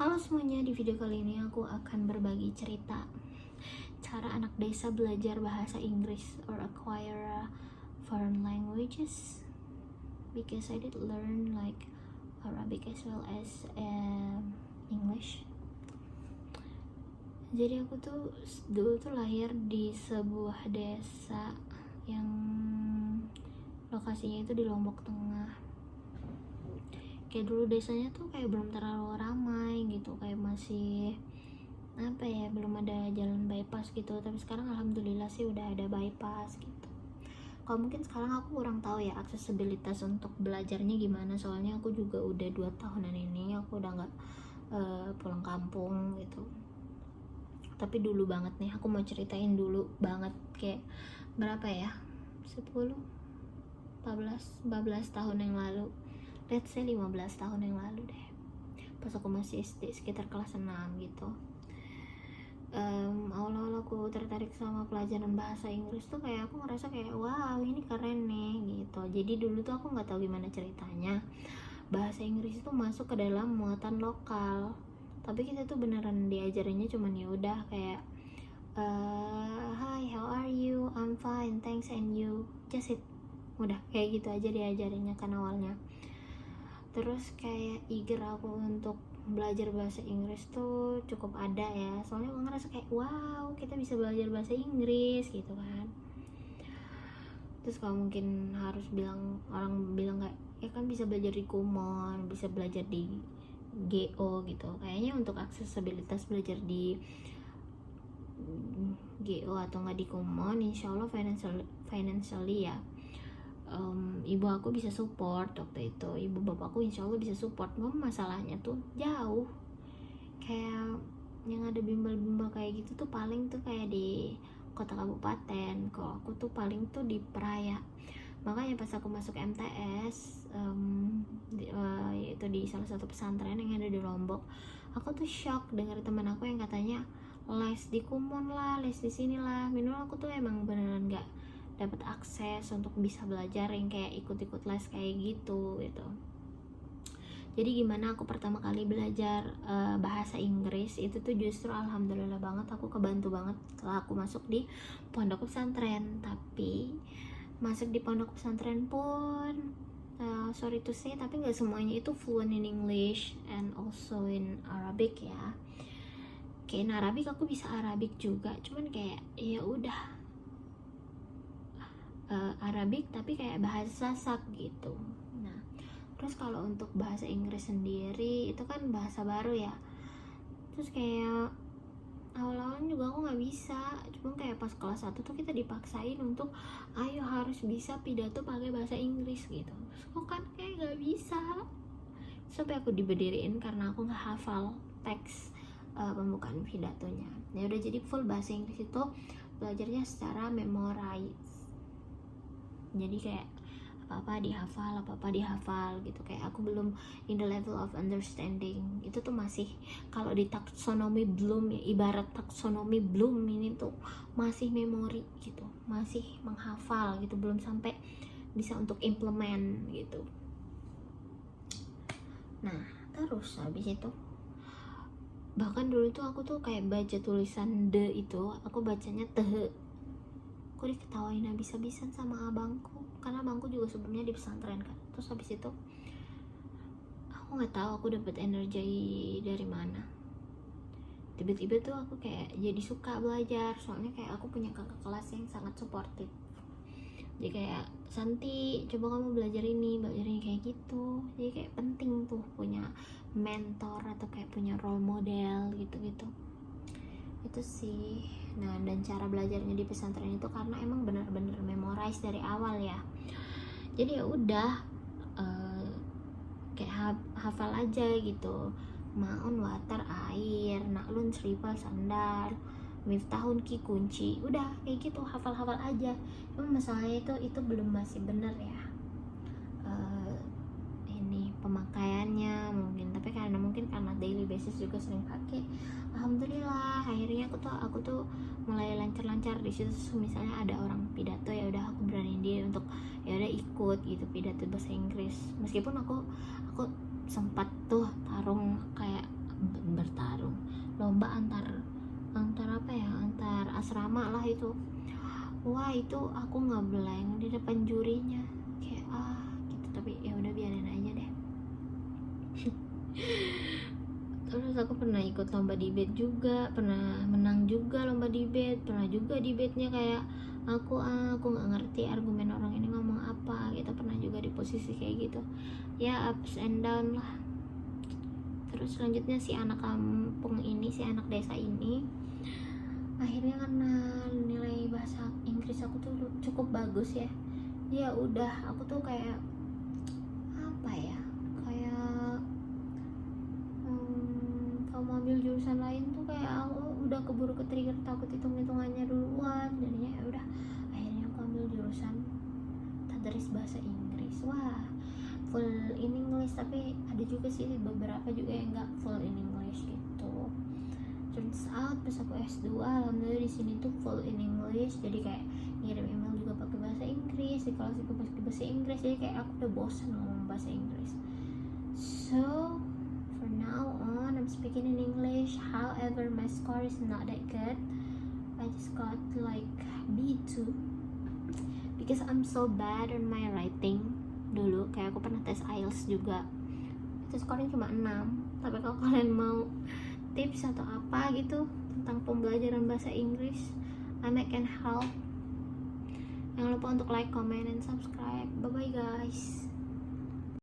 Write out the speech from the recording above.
Halo semuanya, di video kali ini aku akan berbagi cerita cara anak desa belajar bahasa Inggris or acquire foreign languages, because I did learn like Arabic as well as English. Jadi aku tuh dulu tuh lahir di sebuah desa yang lokasinya itu di Lombok Tengah. Kayak dulu desanya tuh kayak belum terlalu ramai gitu, kayak masih belum ada jalan bypass gitu. Tapi sekarang alhamdulillah sih udah ada bypass gitu. Kalau mungkin sekarang aku kurang tahu ya aksesibilitas untuk belajarnya gimana, soalnya aku juga udah 2 tahunan ini aku udah nggak pulang kampung gitu. Tapi dulu banget nih, aku mau ceritain dulu banget, kayak berapa ya, 10 14 tahun yang lalu, let's say 15 tahun yang lalu deh, pas aku masih SD sekitar kelas 6 gitu. Awal-awal aku tertarik sama pelajaran bahasa Inggris tuh kayak aku ngerasa kayak wow, ini keren nih gitu. Jadi dulu tuh aku nggak tahu gimana ceritanya bahasa Inggris itu masuk ke dalam muatan lokal, tapi kita tuh beneran diajarinnya cuman ya udah kayak hi, how are you, I'm fine, thanks, and you, just it. Udah kayak gitu aja diajarinnya kan awalnya. Terus kayak eager aku untuk belajar bahasa Inggris tuh cukup ada ya, soalnya aku ngerasa kayak wow, kita bisa belajar bahasa Inggris gitu kan. Terus kalau mungkin harus orang bilang kayak ya kan bisa belajar di Kumon, bisa belajar di GO gitu. Kayaknya untuk aksesibilitas belajar di GO atau nggak di Kumon, insya Allah financially ya, ibu aku bisa support waktu itu. Ibu bapakku insya Allah bisa support. Masalahnya tuh jauh, kayak yang ada bimbel-bimbel kayak gitu tuh paling tuh kayak di kota kabupaten. Kalau aku tuh paling tuh di Peraya. Makanya pas aku masuk MTS yaitu di salah satu pesantren yang ada di Lombok, aku tuh shock dengar teman aku yang katanya les di Kumon lah, les di sini lah. Minimal aku tuh emang beneran gak dapat akses untuk bisa belajar yang kayak ikut-ikut les kayak gitu. Jadi gimana aku pertama kali belajar bahasa Inggris itu tuh justru alhamdulillah banget, aku kebantu banget setelah aku masuk di pondok pesantren. Tapi masuk di pondok pesantren pun sorry to say, tapi nggak semuanya itu fluent in English and also in Arabic ya. Kayak in Arabic aku bisa Arabic juga, cuman kayak ya udah Arabic tapi kayak bahasa sak gitu. Nah, terus kalau untuk bahasa Inggris sendiri itu kan bahasa baru ya. Terus kayak awal-awalnya juga aku nggak bisa, cuma kayak pas kelas 1 tuh kita dipaksain untuk ayo harus bisa pidato pakai bahasa Inggris gitu. Terus kok kan kayak nggak bisa, sampai aku diberdiriin karena aku nggak hafal teks pembukaan pidatonya. Ya udah, jadi full bahasa Inggris itu belajarnya secara memorize. Jadi kayak apa-apa dihafal gitu. Kayak aku belum in the level of understanding. Itu tuh masih, kalau di taksonomi belum ya, ibarat taksonomi belum, ini tuh masih memori gitu, masih menghafal gitu, belum sampai bisa untuk implement gitu. Nah, terus habis itu bahkan dulu tuh aku tuh kayak baca tulisan de itu, aku bacanya teh. Aku diketawain habis-habisan sama abangku, karena abangku juga sebelumnya di pesantren kan. Terus habis itu aku nggak tahu aku dapet energi dari mana, tiba-tiba tuh aku kayak jadi suka belajar. Soalnya kayak aku punya kakak kelas yang sangat suportif. Jadi kayak, Santi, coba kamu belajar ini kayak gitu. Jadi kayak penting tuh punya mentor atau kayak punya role model gitu-gitu. Itu sih. Nah, dan cara belajarnya di pesantren itu karena emang benar-benar memorize dari awal ya. Jadi ya udah kayak hafal aja gitu. Maun water air, naklun seripal sandal, miftahun ki kunci. Udah kayak gitu, hafal-hafal aja. Cuma masalahnya itu belum masih bener ya ini pemakaiannya mungkin. Tapi karena daily basis juga sering pakai, alhamdulillah akhirnya aku tuh mulai lancar-lancar di situ. Misalnya ada orang pidato, ya udah aku beraniin dia untuk ya udah ikut gitu pidato bahasa Inggris. Meskipun aku sempat tuh tarung kayak itu aku ngeblank di depan jurinya, kayak gitu. Tapi ya udah, biarin aja deh. Terus aku pernah ikut lomba debate juga, pernah menang juga lomba debate, pernah juga debatenya kayak aku nggak ngerti argumen orang ini ngomong apa gitu, pernah juga di posisi kayak gitu ya, ups and down lah. Terus selanjutnya si anak kampung ini, si anak desa ini, akhirnya karena nilai bahasa Inggris aku tuh cukup bagus ya, ya udah aku tuh kayak apa ya, kayak kalau mau ambil jurusan lain tuh kayak aku udah keburu ke trigger, takut hitung-hitungannya duluan. Jadinya ya udah, akhirnya aku ambil jurusan tadris bahasa Inggris. Wah, full in English, tapi ada juga sih beberapa juga yang nggak full in English gitu. Turns out pas aku S2, alhamdulillah di sini tuh full in English, jadi kayak ngirim email juga pakai bahasa Inggris, di kelas juga pakai bahasa Inggris, jadi kayak aku udah bosan ngomong bahasa Inggris. So from now on, I'm speaking in English. However, my score is not that good. I just got like B2 because I'm so bad on my writing. Dulu kayak aku pernah tes IELTS juga, itu skornya cuma 6. Tapi kalau kalian mau tips atau apa gitu tentang pembelajaran bahasa Inggris, I can help. Jangan lupa untuk like, comment, and subscribe. Bye bye guys.